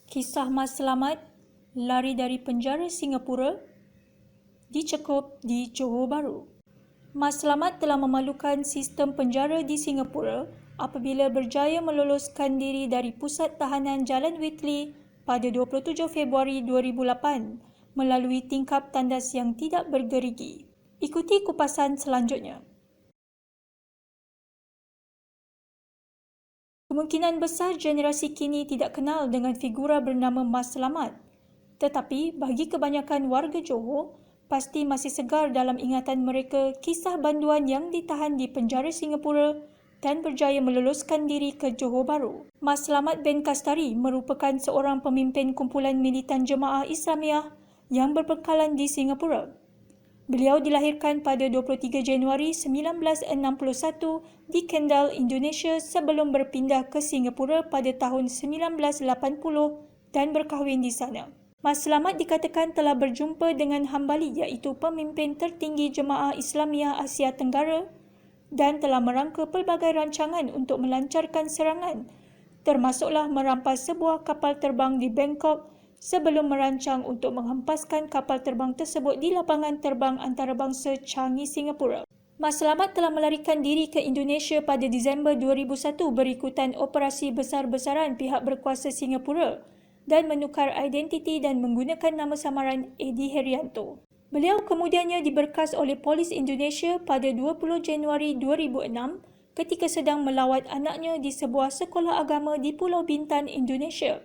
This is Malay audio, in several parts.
Kisah Mas Selamat lari dari penjara Singapura dicekup di Johor Bahru. Mas Selamat telah memalukan sistem penjara di Singapura apabila berjaya meloloskan diri dari pusat tahanan Jalan Whitley pada 27 Februari 2008 melalui tingkap tandas yang tidak bergerigi. Ikuti kupasan selanjutnya. Kemungkinan besar generasi kini tidak kenal dengan figura bernama Mas Selamat. Tetapi bagi kebanyakan warga Johor, pasti masih segar dalam ingatan mereka kisah banduan yang ditahan di penjara Singapura dan berjaya meloloskan diri ke Johor Bahru. Mas Selamat bin Kastari merupakan seorang pemimpin kumpulan militan Jemaah Islamiah yang berbekalan di Singapura. Beliau dilahirkan pada 23 Januari 1961 di Kendal, Indonesia sebelum berpindah ke Singapura pada tahun 1980 dan berkahwin di sana. Mas Selamat dikatakan telah berjumpa dengan Hambali iaitu pemimpin tertinggi Jemaah Islamiah Asia Tenggara dan telah merangka pelbagai rancangan untuk melancarkan serangan, termasuklah merampas sebuah kapal terbang di Bangkok sebelum merancang untuk menghempaskan kapal terbang tersebut di lapangan terbang antarabangsa Changi, Singapura. Mas Selamat telah melarikan diri ke Indonesia pada Disember 2001 berikutan operasi besar-besaran pihak berkuasa Singapura dan menukar identiti dan menggunakan nama samaran Eddie Herianto. Beliau kemudiannya diberkas oleh Polis Indonesia pada 20 Januari 2006 ketika sedang melawat anaknya di sebuah sekolah agama di Pulau Bintan, Indonesia.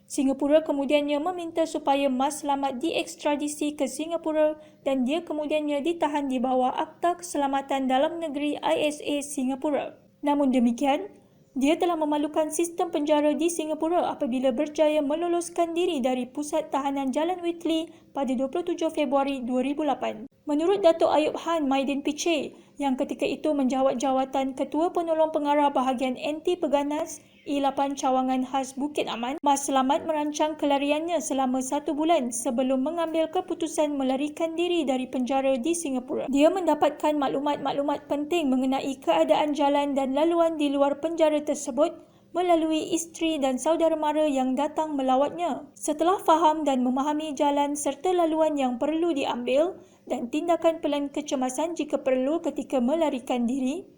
Singapura kemudiannya meminta supaya Mas Selamat diekstradisi ke Singapura dan dia kemudiannya ditahan di bawah Akta Keselamatan Dalam Negeri ISA Singapura. Namun demikian, dia telah memalukan sistem penjara di Singapura apabila berjaya meloloskan diri dari pusat tahanan Jalan Whitley pada 27 Februari 2008. Menurut Datuk Ayub Han Maidin Piche yang ketika itu menjawat jawatan Ketua Penolong Pengarah Bahagian Anti Peganas I8 Cawangan Khas Bukit Aman, Mas Selamat merancang kelariannya selama 1 bulan sebelum mengambil keputusan melarikan diri dari penjara di Singapura. Dia mendapatkan maklumat-maklumat penting mengenai keadaan jalan dan laluan di luar penjara tersebut melalui isteri dan saudara mara yang datang melawatnya. Setelah faham dan memahami jalan serta laluan yang perlu diambil dan tindakan pelan kecemasan jika perlu ketika melarikan diri,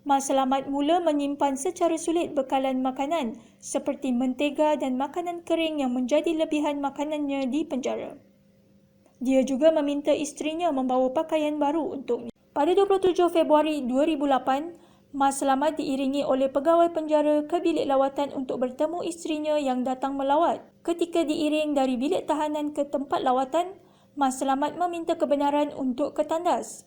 Mas Selamat mula menyimpan secara sulit bekalan makanan seperti mentega dan makanan kering yang menjadi lebihan makanannya di penjara. Dia juga meminta isterinya membawa pakaian baru untuknya. Pada 27 Februari 2008, Mas Selamat diiringi oleh pegawai penjara ke bilik lawatan untuk bertemu isterinya yang datang melawat. Ketika diiring dari bilik tahanan ke tempat lawatan, Mas Selamat meminta kebenaran untuk ke tandas.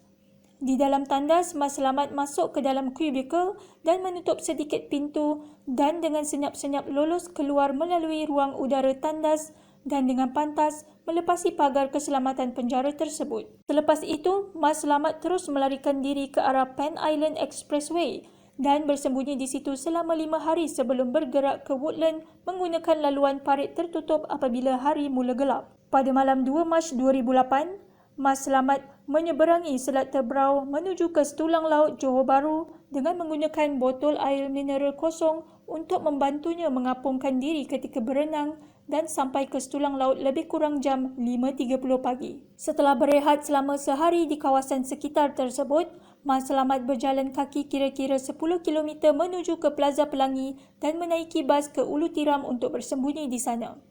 Di dalam tandas, Mas Selamat masuk ke dalam kubikel dan menutup sedikit pintu dan dengan senyap-senyap lolos keluar melalui ruang udara tandas dan dengan pantas melepasi pagar keselamatan penjara tersebut. Selepas itu, Mas Selamat terus melarikan diri ke arah Pan Island Expressway dan bersembunyi di situ selama 5 hari sebelum bergerak ke Woodland menggunakan laluan parit tertutup apabila hari mula gelap. Pada malam 2 Mac 2008, Mas Selamat menyeberangi Selat Tebrau menuju ke Setulang Laut Johor Bahru dengan menggunakan botol air mineral kosong untuk membantunya mengapungkan diri ketika berenang dan sampai ke Setulang Laut lebih kurang jam 5.30 pagi. Setelah berehat selama sehari di kawasan sekitar tersebut, Mas Selamat berjalan kaki kira-kira 10 km menuju ke Plaza Pelangi dan menaiki bas ke Ulu Tiram untuk bersembunyi di sana.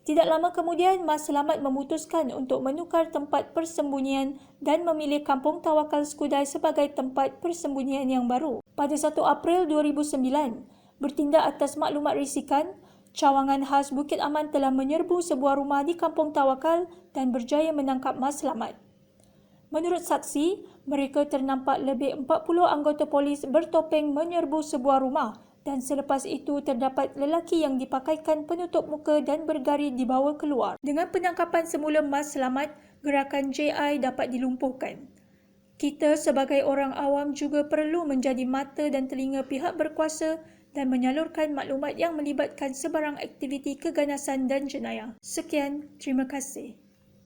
Tidak lama kemudian, Mas Selamat memutuskan untuk menukar tempat persembunyian dan memilih Kampung Tawakal Skudai sebagai tempat persembunyian yang baru. Pada 1 April 2009, bertindak atas maklumat risikan, Cawangan Khas Bukit Aman telah menyerbu sebuah rumah di Kampung Tawakal dan berjaya menangkap Mas Selamat. Menurut saksi, mereka ternampak lebih 40 anggota polis bertopeng menyerbu sebuah rumah dan selepas itu terdapat lelaki yang dipakaikan penutup muka dan bergari dibawa keluar. Dengan penangkapan semula Mas Selamat, gerakan JI dapat dilumpuhkan. Kita sebagai orang awam juga perlu menjadi mata dan telinga pihak berkuasa dan menyalurkan maklumat yang melibatkan sebarang aktiviti keganasan dan jenayah. Sekian, terima kasih.